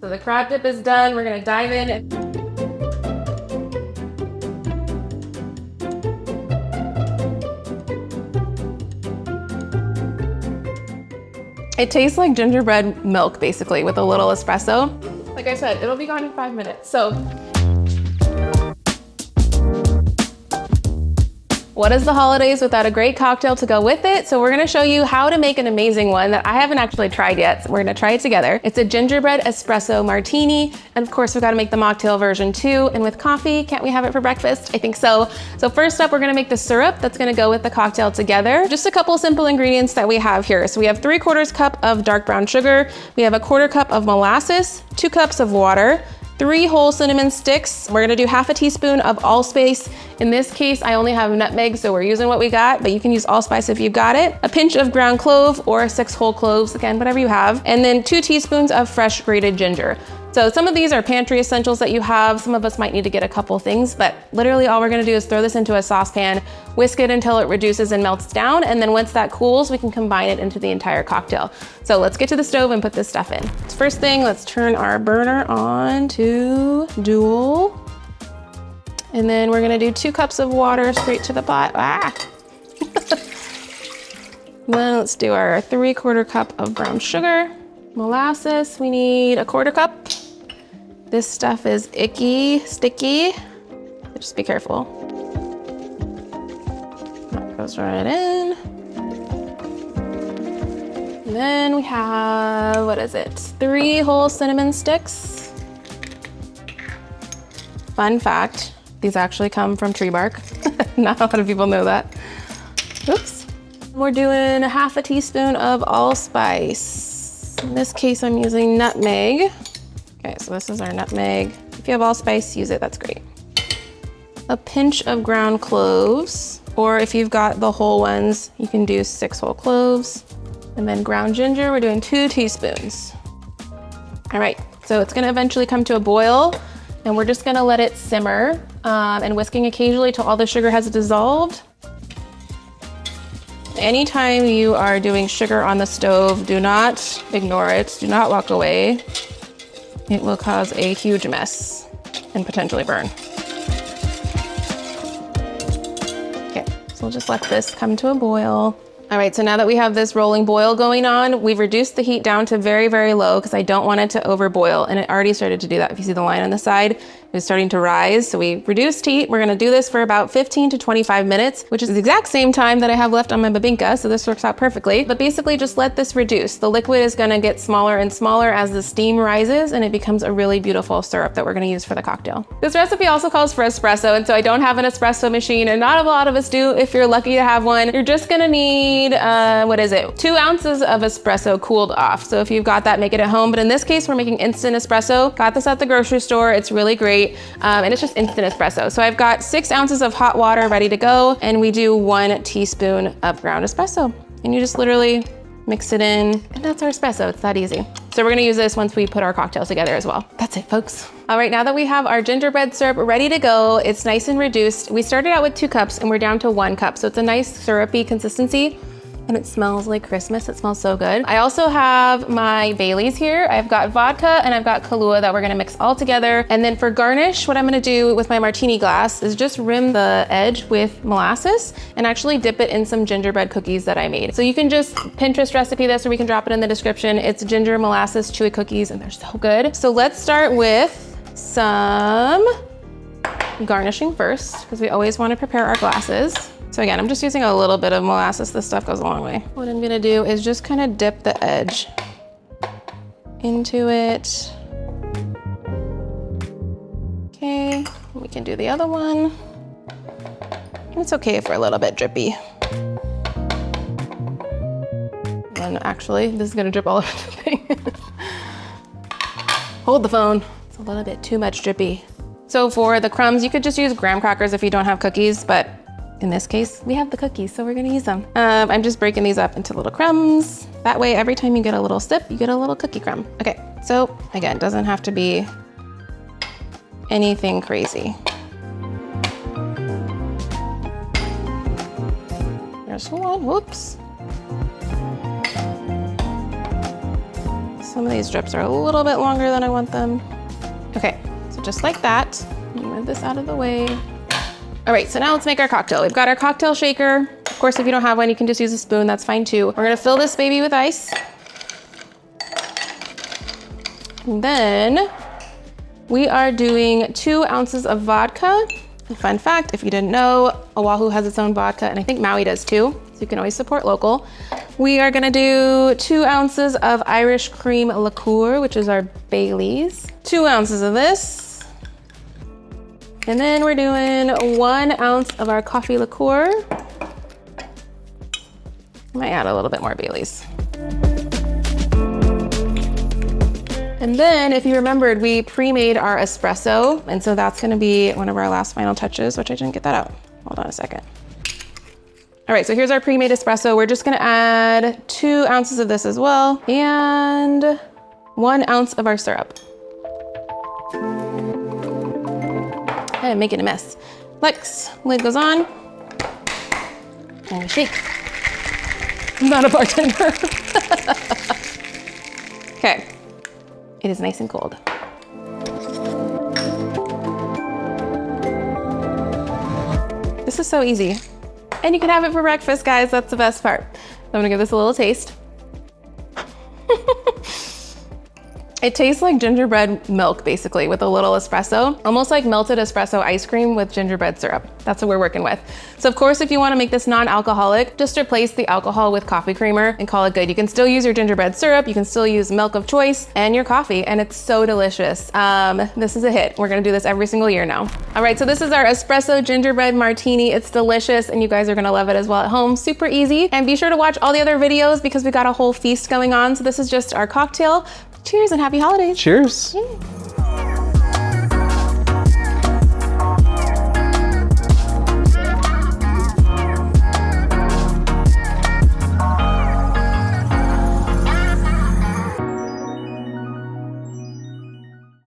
So the crab dip is done. We're gonna dive in. It tastes like gingerbread milk, basically, with a little espresso. Like I said, it'll be gone in 5 minutes. So what is the holidays without a great cocktail to go with it? So we're gonna show you how to make an amazing one that I haven't actually tried yet. So we're gonna try it together. It's a gingerbread espresso martini. And of course, we've gotta make the mocktail version too. And with coffee, can't we have it for breakfast? I think so. So first up, we're gonna make the syrup that's gonna go with the cocktail together. Just a couple simple ingredients that we have here. So we have 3/4 cup of dark brown sugar. We have 1/4 cup of molasses, 2 cups of water, 3 whole cinnamon sticks. We're gonna do 1/2 teaspoon of allspice. In this case, I only have nutmeg, so we're using what we got, but you can use allspice if you've got it. A pinch of ground clove or 6 whole cloves, again, whatever you have. And then 2 teaspoons of fresh grated ginger. So some of these are pantry essentials that you have. Some of us might need to get a couple things, but literally all we're gonna do is throw this into a saucepan, whisk it until it reduces and melts down. And then once that cools, we can combine it into the entire cocktail. So let's get to the stove and put this stuff in. First thing, let's turn our burner on to dual. And then we're gonna do 2 cups of water straight to the pot. Then let's do our 3/4 cup of brown sugar. Molasses, we need 1/4 cup. This stuff is icky, sticky. Just be careful. That goes right in. And then we have, what is it? 3 whole cinnamon sticks. Fun fact, these actually come from tree bark. Not a lot of people know that. Oops. We're doing 1/2 teaspoon of allspice. In this case, I'm using nutmeg. Okay, so this is our nutmeg. If you have allspice, use it, that's great. A pinch of ground cloves, or if you've got the whole ones, you can do 6 whole cloves. And then ground ginger, we're doing 2 teaspoons. All right, so it's gonna eventually come to a boil, and we're just gonna let it simmer and whisking occasionally till all the sugar has dissolved. Anytime you are doing sugar on the stove, do not ignore it, do not walk away. It will cause a huge mess and potentially burn. Okay, so we'll just let this come to a boil. All right, so now that we have this rolling boil going on, we've reduced the heat down to very, very low because I don't want it to overboil, and it already started to do that. If you see the line on the side, it's starting to rise. So we reduced heat. We're gonna do this for about 15 to 25 minutes, which is the exact same time that I have left on my babinka, so this works out perfectly. But basically just let this reduce. The liquid is gonna get smaller and smaller as the steam rises, and it becomes a really beautiful syrup that we're gonna use for the cocktail. This recipe also calls for espresso, and so I don't have an espresso machine, and not a lot of us do. If you're lucky to have one, you're just gonna need, 2 ounces of espresso cooled off. So if you've got that, make it at home. But in this case, we're making instant espresso. Got this at the grocery store. It's really great. And it's just instant espresso. So I've got 6 ounces of hot water ready to go, and we do 1 teaspoon of ground espresso. And you just literally mix it in, and that's our espresso. It's that easy. So we're gonna use this once we put our cocktails together as well. That's it, folks. All right, now that we have our gingerbread syrup ready to go, it's nice and reduced. We started out with 2 cups and we're down to 1 cup. So it's a nice syrupy consistency. And it smells like Christmas. It smells so good. I also have my Baileys here. I've got vodka and I've got Kahlua that we're gonna mix all together. And then for garnish, what I'm gonna do with my martini glass is just rim the edge with molasses and actually dip it in some gingerbread cookies that I made. So you can just Pinterest recipe this, or we can drop it in the description. It's ginger molasses chewy cookies, and they're so good. So let's start with some garnishing first, because we always wanna prepare our glasses. So again, I'm just using a little bit of molasses. This stuff goes a long way. What I'm gonna do is just kind of dip the edge into it. Okay, we can do the other one. It's okay if we're a little bit drippy. And actually, this is gonna drip all over the thing. Hold the phone. It's a little bit too much drippy. So for the crumbs, you could just use graham crackers if you don't have cookies, but in this case, we have the cookies, so we're gonna use them. I'm just breaking these up into little crumbs. That way, every time you get a little sip, you get a little cookie crumb. Okay, so again, doesn't have to be anything crazy. There's one, whoops. Some of these drips are a little bit longer than I want them. Okay, so just like that. Move this out of the way. All right, so now let's make our cocktail. We've got our cocktail shaker. Of course, if you don't have one, you can just use a spoon, that's fine too. We're gonna fill this baby with ice. And then we are doing 2 ounces of vodka. A fun fact, if you didn't know, Oahu has its own vodka, and I think Maui does too, so you can always support local. We are gonna do 2 ounces of Irish cream liqueur, which is our Baileys. 2 ounces of this. And then we're doing 1 ounce of our coffee liqueur. I might add a little bit more Baileys. And then, if you remembered, we pre-made our espresso, and so that's gonna be one of our last final touches, which I didn't get that out. Hold on a second. All right, so here's our pre-made espresso. We're just gonna add 2 ounces of this as well, and 1 ounce of our syrup. I'm making a mess. Next, lid goes on, and we shake. I'm not a bartender. Okay. It is nice and cold. This is so easy. And you can have it for breakfast, guys. That's the best part. I'm gonna give this a little taste. It tastes like gingerbread milk, basically, with a little espresso, almost like melted espresso ice cream with gingerbread syrup. That's what we're working with. So of course, if you wanna make this non-alcoholic, just replace the alcohol with coffee creamer and call it good. You can still use your gingerbread syrup, you can still use milk of choice and your coffee, and it's so delicious. This is a hit. We're gonna do this every single year now. All right, so this is our espresso gingerbread martini. It's delicious, and you guys are gonna love it as well at home. Super easy. And be sure to watch all the other videos because we got a whole feast going on. So this is just our cocktail. Cheers and happy holidays. Cheers. Yeah.